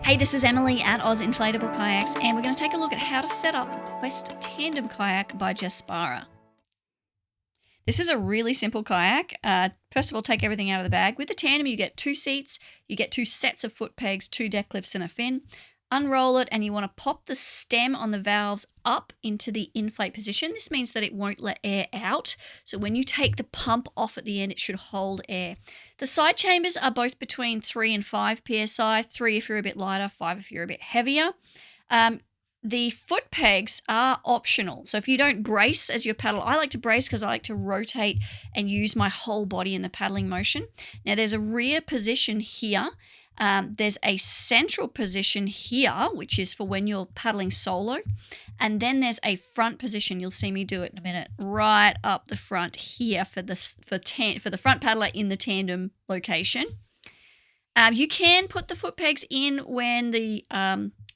Hey, this is Emily at Oz Inflatable Kayaks, and we're going to take a look at how to set up the Quest Tandem Kayak by Jaspara. This is a really simple kayak. First of all, take everything out of the bag. With the tandem, you get 2 seats, you get 2 sets of foot pegs, 2 deck lifts, and a fin. Unroll it, and you want to pop the stem on the valves up into the inflate position. This means that it won't let air out. So when you take the pump off at the end, it should hold air. The side chambers are both between 3 and 5 psi, 3 if you're a bit lighter, 5 if you're a bit heavier. The foot pegs are optional. So if you don't brace as you paddle, I like to brace because I like to rotate and use my whole body in the paddling motion. Now there's a rear position here. There's a central position here, which is for when you're paddling solo. And then there's a front position. You'll see me do it in a minute. Right up the front here for the front paddler in the tandem location. You can put the foot pegs in when the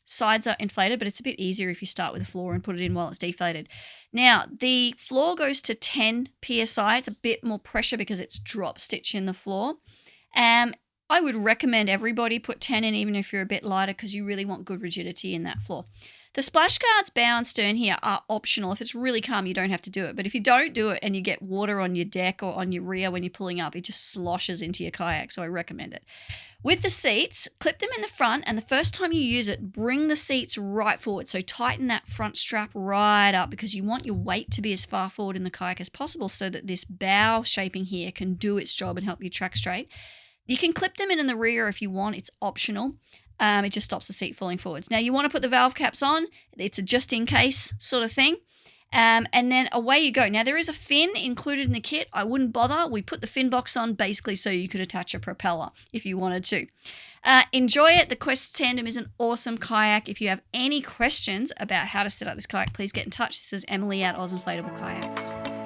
sides are inflated, but it's a bit easier if you start with the floor and put it in while it's deflated. Now, the floor goes to 10 psi. It's a bit more pressure because it's drop stitch in the floor. I would recommend everybody put 10 in, even if you're a bit lighter, because you really want good rigidity in that floor. The splash guards, bow and stern here, are optional. If it's really calm, you don't have to do it. But if you don't do it and you get water on your deck or on your rear when you're pulling up, it just sloshes into your kayak, so I recommend it. With the seats, clip them in the front, and the first time you use it, bring the seats right forward. So tighten that front strap right up because you want your weight to be as far forward in the kayak as possible so that this bow shaping here can do its job and help you track straight. You can clip them in the rear if you want. It's optional. It just stops the seat falling forwards. Now, you want to put the valve caps on. It's a just-in-case sort of thing. And then away you go. Now, there is a fin included in the kit. I wouldn't bother. We put the fin box on basically so you could attach a propeller if you wanted to. Enjoy it. The Quest Tandem is an awesome kayak. If you have any questions about how to set up this kayak, please get in touch. This is Emily at Oz Inflatable Kayaks.